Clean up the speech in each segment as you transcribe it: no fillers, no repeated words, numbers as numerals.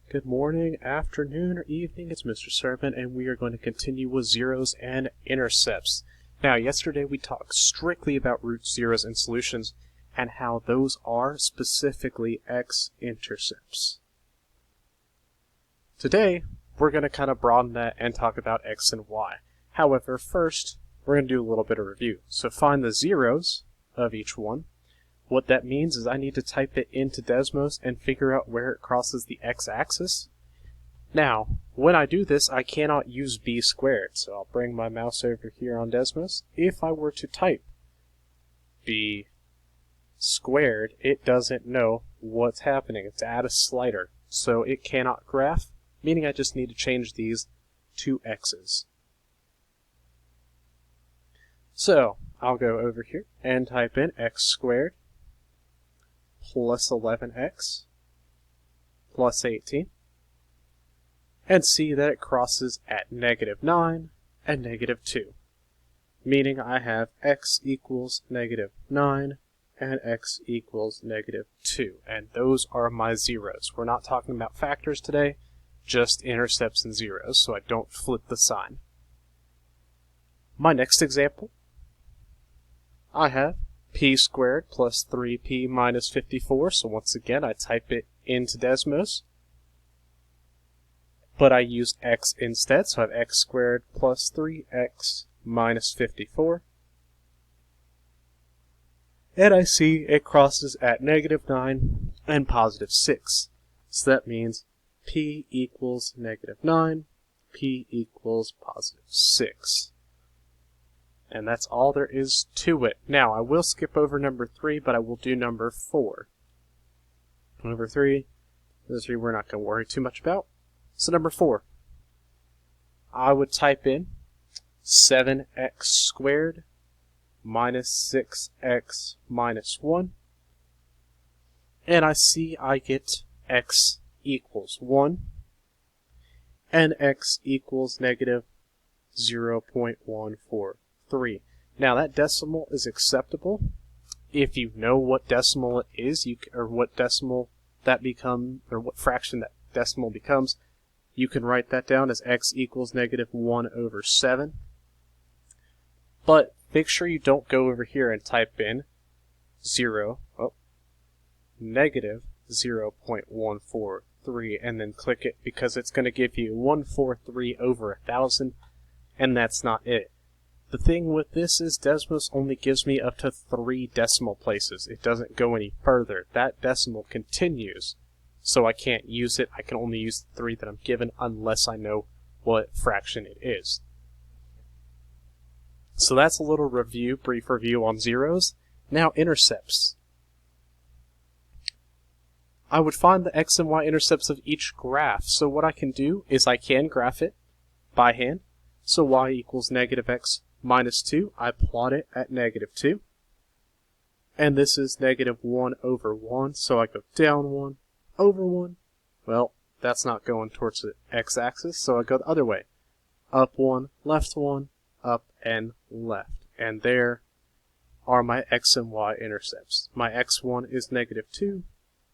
Good morning, afternoon, or evening. It's Mr. Servant, and we are going to continue with zeros and intercepts. Now, yesterday we talked strictly about root zeros and solutions, and how those are specifically x-intercepts. Today, we're going to kind of broaden that and talk about x and y. However, first, we're going to do a little bit of review. So find the zeros of each one. What that means is I need to type it into Desmos and figure out where it crosses the x-axis. Now, when I do this, I cannot use b squared, so I'll bring my mouse over here on Desmos. If I were to type b squared, it doesn't know what's happening. It's at a slider, so it cannot graph, meaning I just need to change these to x's. So, I'll go over here and type in x squared plus 11x plus 18, and see that it crosses at -9 and -2, meaning I have x equals -9 and x equals -2, and those are my zeros. We're not talking about factors today, just intercepts and zeros, so I don't flip the sign. My next example, I have p squared plus 3p minus 54, so once again I type it into Desmos, but I used x instead, so I have x squared plus 3x minus 54, and I see it crosses at -9 and +6, so that means p equals -9, p equals +6. And that's all there is to it. Now, I will skip over number 3, but I will do number 4. Number 3 we're not going to worry too much about. So number 4, I would type in 7x squared minus 6x minus 1. And I see I get x equals 1 and x equals -0.143. Now that decimal is acceptable if you know what decimal it is, or what decimal that becomes, or what fraction that decimal becomes. You can write that down as x equals -1/7. But make sure you don't go over here and type in -0.143 and then click it, because it's going to give you 143/1000, and that's not it. The thing with this is Desmos only gives me up to 3 decimal places. It doesn't go any further. That decimal continues, so I can't use it. I can only use the 3 that I'm given unless I know what fraction it is. So that's a little brief review on zeros. Now intercepts. I would find the x and y intercepts of each graph. So what I can do is I can graph it by hand. So y equals -x minus 2, I plot it at -2. And this is -1/1, so I go down 1 over 1. Well, that's not going towards the x-axis, so I go the other way. Up 1, left 1, up and left. And there are my x and y intercepts. My x1 is -2,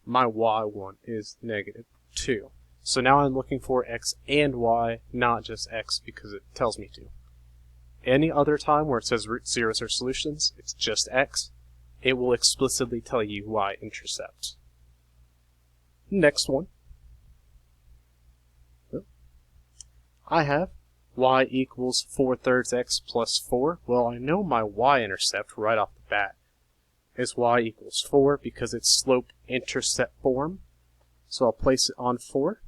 my y1 is -2. So now I'm looking for x and y, not just x, because it tells me to. Any other time where it says root zeros or solutions, it's just x. It will explicitly tell you y-intercept. Next one. I have y equals 4/3 x plus 4. Well, I know my y-intercept right off the bat is y equals 4 because it's slope-intercept form. So I'll place it on 4.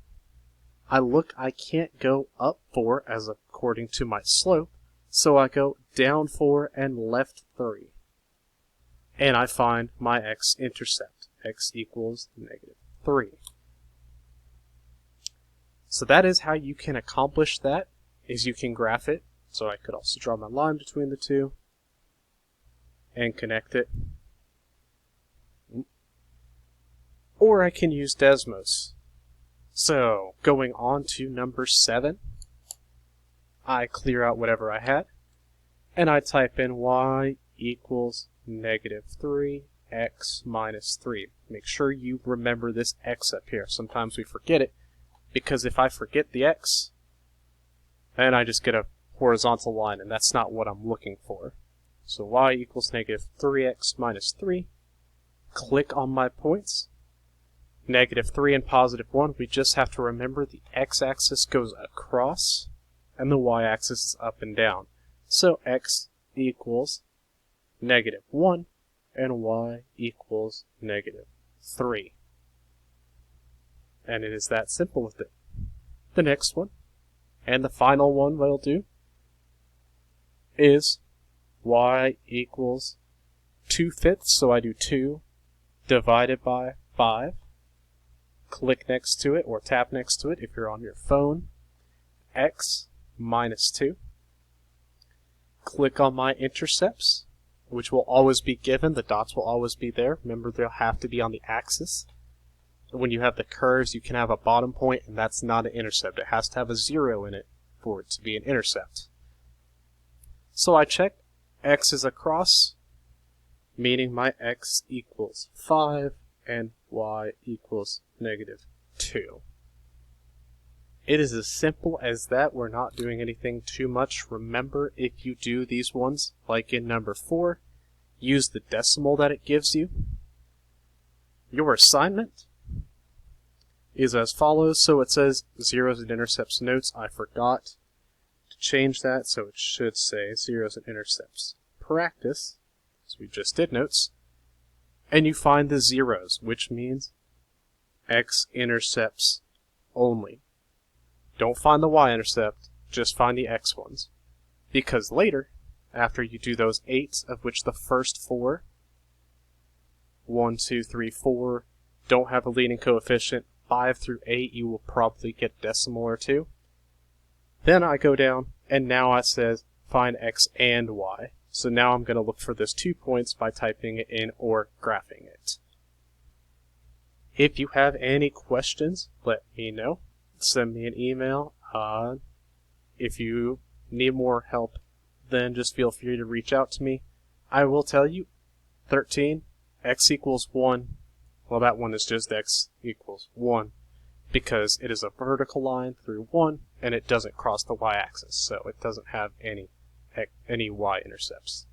I can't go up 4 as according to my slope, so I go down 4 and left 3. And I find my x-intercept. X equals -3. So that is how you can accomplish that, is you can graph it. So I could also draw my line between the two and connect it. Or I can use Desmos. So, going on to number 7, I clear out whatever I had, and I type in y equals -3x minus 3. Make sure you remember this x up here. Sometimes we forget it, because if I forget the x, then I just get a horizontal line, and that's not what I'm looking for. So y equals negative 3x minus 3. Click on my points. Negative 3 and positive 1, we just have to remember the x-axis goes across, and the y-axis is up and down. So x equals negative 1, and y equals negative 3. And it is that simple with it. The next one, and the final one that I'll do, is y equals 2/5, so I do 2 divided by 5. Click next to it, or tap next to it if you're on your phone. X minus 2. Click on my intercepts, which will always be given. The dots will always be there. Remember, they'll have to be on the axis. When you have the curves, you can have a bottom point, and that's not an intercept. It has to have a 0 in it for it to be an intercept. So I check x is across, meaning my x equals 5, and y equals negative 2. It is as simple as that. We're not doing anything too much. Remember, if you do these ones, like in number 4, use the decimal that it gives you. Your assignment is as follows. So it says zeros and intercepts notes. I forgot to change that, so it should say zeros and intercepts practice, as we just did notes. And you find the zeros, which means x-intercepts only. Don't find the y-intercept, just find the x ones. Because later, after you do those 8s, of which the first 4, 1, 2, 3, 4, don't have a leading coefficient, 5 through 8 you will probably get a decimal or 2. Then I go down, and now it says find x and y. So now I'm going to look for those 2 points by typing it in or graphing it. If you have any questions, let me know. Send me an email. If you need more help, then just feel free to reach out to me. I will tell you, 13, x equals 1. Well, that one is just x equals 1, because it is a vertical line through 1, and it doesn't cross the y-axis, so it doesn't have any y-intercepts.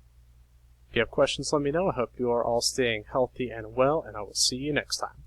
If you have questions, let me know. I hope you are all staying healthy and well, and I will see you next time.